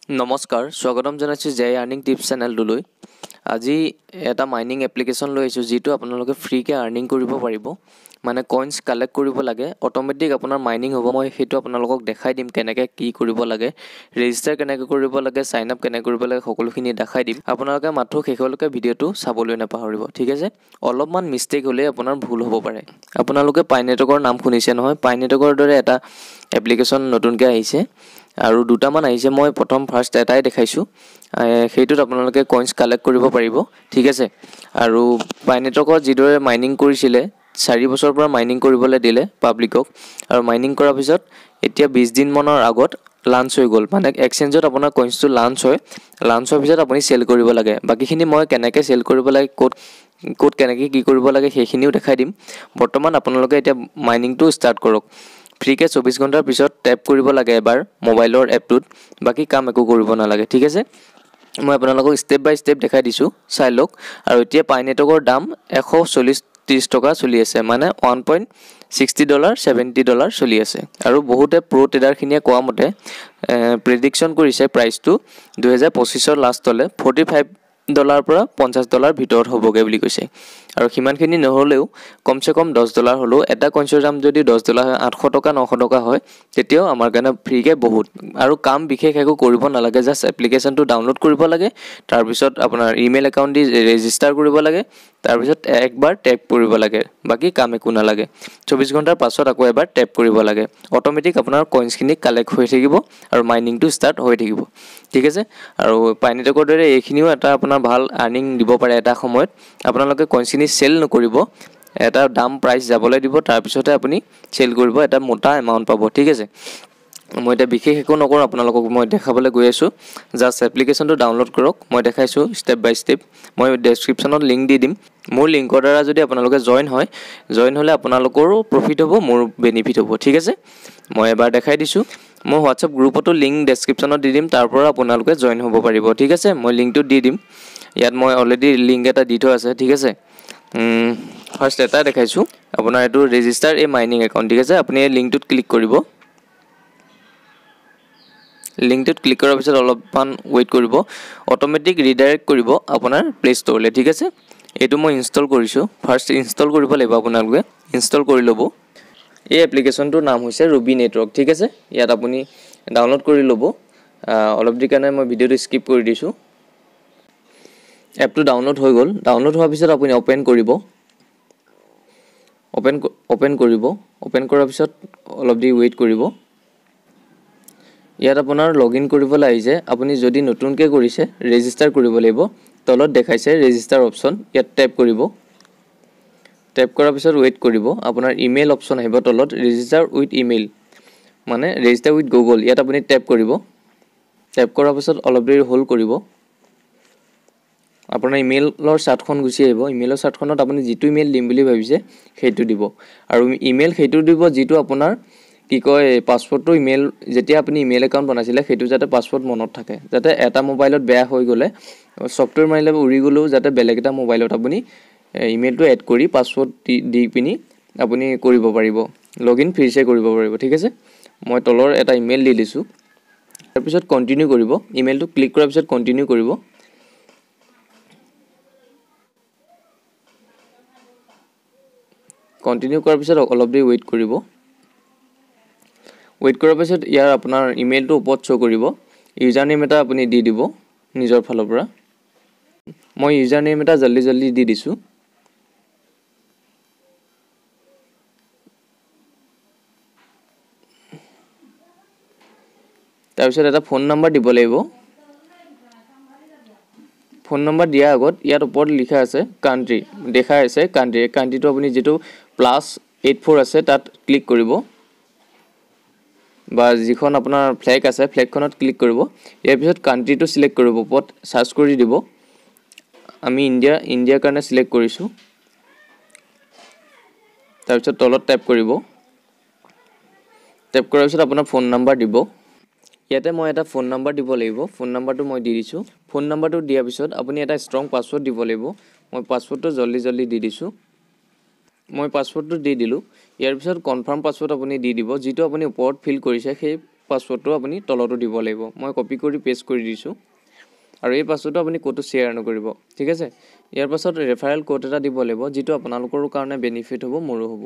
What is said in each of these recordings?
নমস্কাৰ স্বাগতম জনাইছোঁ জে আৰ্নিং টিপছ চেনেলটোলৈ। আজি এটা মাইনিং এপ্লিকেশ্যন লৈ আহিছোঁ যিটো আপোনালোকে ফ্ৰীকৈ আৰ্নিং কৰিব পাৰিব। মানে কইনছ কালেক্ট কৰিব লাগে, অট'মেটিক আপোনাৰ মাইনিং হ'ব। মই সেইটো আপোনালোকক দেখাই দিম কেনেকৈ কি কৰিব লাগে, ৰেজিষ্টাৰ কেনেকৈ কৰিব লাগে, ছাইন আপ কেনেকৈ কৰিব লাগে, সকলোখিনি দেখাই দিম। আপোনালোকে মাত্ৰ শেষলৈকে ভিডিঅ'টো চাবলৈ নাপাহৰিব, ঠিক আছে। অলপমান মিষ্টেক হ'লে আপোনাৰ ভুল হ'ব পাৰে। আপোনালোকে পাই নেটৱৰ্কৰ নাম শুনিছে নহয়, পাই নেটৱৰ্কৰ দৰে এটা এপ্লিকেশ্যন নতুনকৈ আহিছে আৰু দুটামান আহিছে। মই ফাৰ্ষ্ট এটাই দেখাইছোঁ, সেইটোত আপোনালোকে কইনছ কালেক্ট কৰিব পাৰিব, ঠিক আছে। আৰু পাই নেটৱৰ্কত যিদৰে মাইনিং কৰিছিলে 4 বছৰৰ পৰা মাইনিং কৰিবলৈ দিলে পাব্লিকক, আৰু মাইনিং কৰাৰ পিছত এতিয়া 20 দিনমানৰ আগত লাঞ্চ হৈ গ'ল। মানে এক্সচেঞ্জত আপোনাৰ কইনছটো লাঞ্চ হয়, লাঞ্চ হোৱাৰ পিছত আপুনি চেল কৰিব লাগে। বাকীখিনি মই কেনেকৈ চেল কৰিব লাগে, ক'ত কেনেকৈ কি কৰিব লাগে সেইখিনিও দেখাই দিম। বৰ্তমান আপোনালোকে এতিয়া মাইনিংটো ষ্টাৰ্ট কৰক। ফ্ৰীকৈ 24 ঘণ্টাৰ পিছত টেপ কৰিব লাগে এবাৰ মোবাইলৰ এপটোত, বাকী কাম একো কৰিব নালাগে, ঠিক আছে। মই আপোনালোকক ষ্টেপ বাই ষ্টেপ দেখাই দিছোঁ, চাই লওক। আৰু এতিয়া পাই নেটৱৰ্কৰ দাম 140-30 টকা চলি আছে, মানে $1.60 $70 চলি আছে। আৰু বহুতে প্ৰ' ট্ৰেডাৰখিনিয়ে কোৱা মতে প্ৰেডিকশ্যন কৰিছে প্ৰাইচটো 2025 লাষ্টলৈ $45 পৰা $50 ভিতৰত হ'বগৈ বুলি কৈছে। আৰু সিমানখিনি নহ'লেও কমচে কম $10 হ'লেও, এটা কইনছৰ দাম যদি $10 হয়, 800 টকা 900 টকা হয়, তেতিয়াও আমাৰ কাৰণে ফ্ৰীকৈ বহুত। আৰু কাম বিশেষ একো কৰিব নালাগে, জাষ্ট এপ্লিকেশ্যনটো ডাউনলোড কৰিব লাগে, তাৰপিছত আপোনাৰ ইমেইল একাউণ্ট দি ৰেজিষ্টাৰ কৰিব লাগে, তাৰপিছত একবাৰ টেপ কৰিব লাগে, বাকী কাম একো নালাগে। 24 ঘণ্টাৰ পাছত আকৌ এবাৰ টেপ কৰিব লাগে, অট'মেটিক আপোনাৰ কইনছখিনি কালেক্ট হৈ থাকিব আৰু মাইনিংটো ষ্টাৰ্ট হৈ থাকিব, ঠিক আছে। আৰু পাই নেটৱৰ্কৰ দৰে এইখিনিও এটা আপোনাৰ ভাল আৰ্নিং দিব পাৰে। এটা সময়ত আপোনালোকে কইনছখিনি চেল নকৰিব, এটা দাম প্ৰাইচ যাবলৈ দিব, তাৰপিছতে আপুনি চেল কৰিব, এটা মোটা এমাউণ্ট পাব, ঠিক আছে। মই এতিয়া বিশেষ একো নকৰোঁ, আপোনালোকক মই দেখাবলৈ গৈ আছোঁ। জাষ্ট এপ্লিকেশ্যনটো ডাউনলোড কৰক, মই দেখাইছোঁ ষ্টেপ বাই ষ্টেপ। মই ডেছক্ৰিপশ্যনত লিংক দি দিম। মোৰ লিংকৰ দ্বাৰা যদি আপোনালোকে জইন হ'লে আপোনালোকৰো প্ৰফিট হ'ব, মোৰ বেনিফিট হ'ব, ঠিক আছে। মই এবাৰ দেখাই দিছোঁ। মই হোৱাটছআপ গ্ৰুপতো লিংক ডেছক্ৰিপশ্যনত দি দিম, তাৰ পৰা আপোনালোকে জইন হ'ব পাৰিব, ঠিক আছে। মই লিংকটো দি দিম, ইয়াত মই অলৰেডি লিংক এটা দি থোৱা আছে, ঠিক আছে। ফাৰ্ষ্ট এটা দেখাইছোঁ আপোনাৰ, এইটো ৰেজিষ্টাৰ এই মাইনিং একাউণ্ট, ঠিক আছে। আপুনি এই লিংকটোত ক্লিক কৰিব। লিংকটোত ক্লিক কৰাৰ পিছত অলপমান ৱেইট কৰিব, অট'মেটিক ৰিডাইৰেক্ট কৰিব আপোনাৰ প্লে' ষ্ট'ৰলৈ, ঠিক আছে। এইটো মই ইনষ্টল কৰিছোঁ। ফাৰ্ষ্ট ইনষ্টল কৰিব লাগিব, আপোনালোকে ইনষ্টল কৰি ল'ব। এই এপ্লিকেশ্যনটোৰ নাম হৈছে ৰুবি নেটৱৰ্ক, ঠিক আছে। ইয়াত আপুনি ডাউনলোড কৰি ল'ব। অলপ দেৰি কাৰণে মই ভিডিঅ'টো স্কিপ কৰি দিছোঁ। এপটো ডাউনলোড হৈ গ'ল। ডাউনলোড হোৱাৰ পিছত আপুনি অ'পেন কৰিব। অ'পেন কৰাৰ পিছত অলপ দেৰি ৱেইট কৰিব। ইয়াত আপোনাৰ লগ ইন কৰিবলৈ আহিছে। আপুনি যদি নতুনকৈ কৰিছে ৰেজিষ্টাৰ কৰিব লাগিব। তলত দেখাইছে ৰেজিষ্টাৰ অপশ্যন, ইয়াত টেপ কৰিব। টেপ কৰাৰ পিছত ৱেইট কৰিব। আপোনাৰ ইমেইল অপশ্যন আহিব তলত, ৰেজিষ্টাৰ উইথ ইমেইল, মানে ৰেজিষ্টাৰ উইথ গুগল, ইয়াত আপুনি টেপ কৰিব। টেপ কৰাৰ পিছত অলপ দেৰি হোল্ড কৰিব। আপোনাৰ ইমেইলৰ চাৰ্টখন গুচি আহিব। ইমেইলৰ চাৰ্টখনত আপুনি যিটো ইমেইল দিম বুলি ভাবিছে সেইটো দিব। আৰু ইমেইল সেইটো দিব যিটো আপোনাৰ পাছৱৰ্ডটো ইমেইল, যেতিয়া আপুনি ইমেইল একাউণ্ট বনাইছিলে সেইটো যাতে পাছৱৰ্ড মনত থাকে, যাতে এটা মোবাইলত বেয়া হৈ গ'লে, ছফ্টৱেৰ মাৰিলে উৰি গ'লেও যাতে বেলেগ এটা মোবাইলত আপুনি ইমেইলটো এড কৰি পাছৱৰ্ড দি পিনি আপুনি কৰিব পাৰিব, লগ ইন ফ্ৰীছে কৰিব পাৰিব, ঠিক আছে। মই তলৰ এটা ইমেইল দি দিছোঁ। তাৰপিছত কণ্টিনিউ কৰিব। ইমেইলটো ক্লিক কৰাৰ পিছত কণ্টিনিউ কৰিব। কণ্টিনিউ কৰাৰ পিছত অলপ দেৰি ৱেইট কৰিব। ৱেইট কৰাৰ পিছত ইয়াৰ আপোনাৰ ইমেইলটো ওপৰত শ্ব' কৰিব। ইউজাৰ নেম এটা আপুনি দি দিব নিজৰ ফালৰ পৰা। মই ইউজাৰ নেম এটা জল্দি দি দিছোঁ। তাৰপিছত এটা ফোন নম্বৰ দিব লাগিব। ফোন নম্বৰ দিয়াৰ আগত ইয়াত ওপৰত লিখা আছে কাণ্ট্ৰি, দেখাই আছে কাণ্ট্ৰিটো আপুনি যিটো +84 আছে তাত ক্লিক কৰিব, বা যিখন আপোনাৰ ফ্লেগ আছে ফ্লেগখনত ক্লিক কৰিব। ইয়াৰ পিছত কাণ্ট্ৰিটো চিলেক্ট কৰিব, ওপৰত চাৰ্চ কৰি দিব। আমি ইণ্ডিয়াৰ কাৰণে চিলেক্ট কৰিছোঁ। তাৰপিছত তলত টেপ কৰিব। টেপ কৰাৰ পিছত আপোনাৰ ফোন নম্বৰ দিব। ইয়াতে মই এটা ফোন নম্বৰ দিব লাগিব। ফোন নম্বৰটো মই দি দিছোঁ। ফোন নম্বৰটো দিয়াৰ পিছত আপুনি এটা ষ্ট্ৰং পাছৱৰ্ড দিব লাগিব। মই পাছৱৰ্ডটো জল্দি দি দিছোঁ। মই পাছৱৰ্ডটো দি দিলোঁ। ইয়াৰ পিছত কনফাৰ্ম পাছৱৰ্ড আপুনি দি দিব, যিটো আপুনি ওপৰত ফিল কৰিছে সেই পাছৱৰ্ডটো আপুনি তলতো দিব লাগিব মই কপি কৰি পেষ্ট কৰি দিছোঁ আৰু এই পাছৱৰ্ডটো আপুনি ক'তো শ্বেয়াৰ নকৰিব ঠিক আছে ইয়াৰ পাছত ৰেফাৰেল কোড এটা দিব লাগিব যেটো আপোনালোকৰ কাৰণে বেনিফিট হ'ব মোৰো হ'ব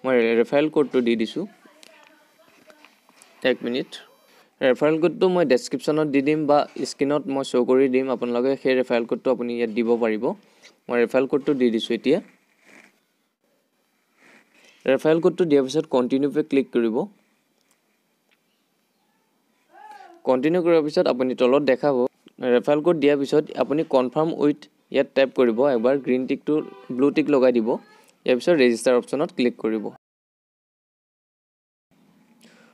মই ৰেফাৰেল কোডটো দি দিছোঁ 1 মিনিট ৰেফাৰেল কোডটো মই ডেসক্ৰিপচনত দি দিম বা স্ক্ৰিনত মই শো কৰি দিম আপোনালোকে সেই ৰেফাৰেল কোডটো আপুনি ইয়াত দিব পাৰিব মই ৰেফাৰেল কোডটো দি দিছোঁ এতিয়া ৰেফাৰেল কোডটো দিয়াৰ পিছত কন্টিনিউ পে ক্লিক কৰিব কন্টিনিউ কৰাৰ পিছত আপুনি তলত দেখাব ৰেফাৰেল কোড দিয়াৰ পিছত আপুনি কনফাৰ্ম উইথ ইয়াত ট্যাপ কৰিব একবাৰ গ্ৰীন টিকটো ব্লু টিক লগাই দিব ইয়াৰ পিছত ৰেজিষ্টাৰ অপচনত ক্লিক কৰিব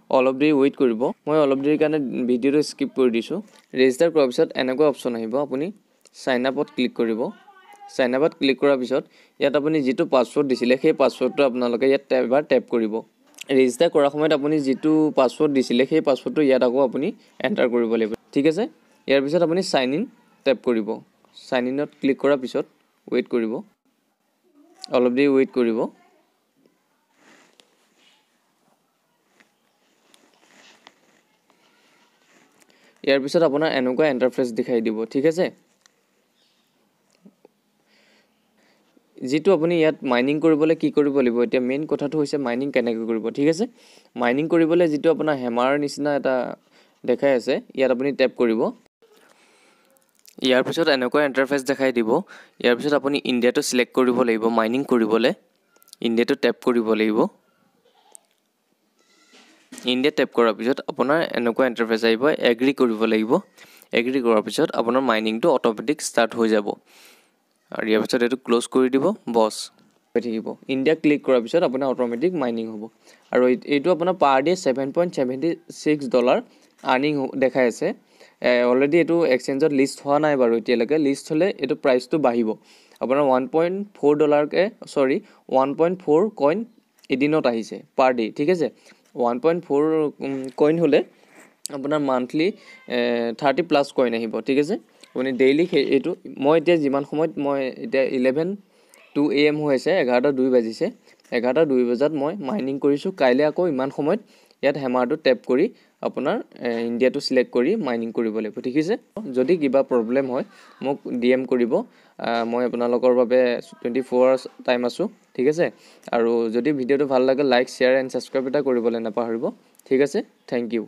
অলপ দেৰি ওয়েট কৰিব মই অলপ দেৰি কাৰণে ভিডিওটো স্কিপ কৰি দিছোঁ ৰেজিষ্টাৰ কৰাৰ পিছত এনেকুৱা অপচন আহিব আপুনি সাইন আপত ক্লিক কৰিব সাইন আপত ক্লিক কৰাৰ পিছত ইয়াত আপুনি যেটো পাছৱৰ্ড দিছিলে সেই পাছৱৰ্ডটো আপোনালোকে ইয়াত এবাৰ ট্যাপ কৰিব ৰেজিষ্টাৰ কৰাৰ সময়ত আপুনি যেটো পাছৱৰ্ড দিছিলে সেই পাছৱৰ্ডটো ইয়াত আকৌ আপুনি এন্টাৰ কৰিব লাগিব ঠিক আছে ইয়াৰ পিছত আপুনি সাইন ইন ট্যাপ কৰিব সাইন ইনত ক্লিক কৰাৰ পিছত ওয়েট কৰিব অলপ দেৰি ওয়েট কৰিব ইয়াৰ পিছত আপোনাৰ এনেকুৱা ইন্টাৰফেস দেখাই দিব ঠিক আছে যেটো আপুনি ইয়াত মাইনিং কৰিবলৈ কি কৰিব লাগিব এতিয়া মেইন কথাটো হৈছে মাইনিং কেনেকৈ কৰিব ঠিক আছে মাইনিং কৰিবলৈ যেটো আপোনাৰ হেমাৰ নিচিনা এটা দেখাই আছে ইয়াত আপুনি ট্যাপ কৰিব ইয়াৰ পিছত এনেকুৱা ইন্টাৰফেস দেখাই দিব ইয়াৰ পিছত আপুনি ইণ্ডিয়াটো সিলেক্ট কৰিব লাগিব মাইনিং কৰিবলৈ ইণ্ডিয়াটো ট্যাপ কৰিব লাগিব ইণ্ডিয়া ট্যাপ কৰাৰ পিছত আপোনাৰ এনেকুৱা ইন্টাৰফেস আহিব এগ্ৰি কৰিব লাগিব এগ্ৰি কৰাৰ পিছত আপোনাৰ মাইনিংটো অটোমেটিক ষ্টাৰ্ট হৈ যাব আৰু ইয়াৰ পিছত এটো ক্লোজ কৰি দিব বস হৈ থাকিব ইণ্ডিয়া ক্লিক কৰাৰ পিছত আপোনাৰ অটোমেটিক মাইনিং হ'ব আৰু এইটো আপোনাৰ পাৰ ডে $7.76 আৰ্নিং দেখাই আছে অলৰেডি এটো এক্সচেঞ্জত লিষ্ট হোৱা নাই বাৰু এতিয়ালৈকে লিষ্ট হলে এটো প্ৰাইসটো বাঢ়িব আপোনাৰ $1.4 কে 1.4 কইন এদিনত আহিছে পাৰ ডে ঠিক আছে 1.4 কইন হলে আপোনাৰ মান্থলি 30 প্লাস কইন আহিব ঠিক আছে আপুনি ডেইলি এটো মই এতিয়া যিমান সময়ত মই এতিয়া 11:02 AM হৈছে 11:02 বাজিছে 11:02 বজাত মই মাইনিং কৰিছো কাইলে আকৌ ইমান সময়ত ইয়াত হেমাৰটো ট্যাপ কৰি আপোনাৰ ইণ্ডিয়াটো সিলেক্ট কৰি মাইনিং কৰিব লাগিব ঠিক আছে যদি কিবা প্ৰবলেম হয় মোক ডিএম কৰিব মই আপোনালোকৰ বাবে 24 আৱাৰ্স টাইম আছো ঠিক আছে আৰু যদি ভিডিওটো ভাল লাগে লাইক শেয়াৰ এণ্ড সাবস্ক্ৰাইব এটা কৰিবলৈ নাপাহৰিব ঠিক আছে থ্যাংক ইউ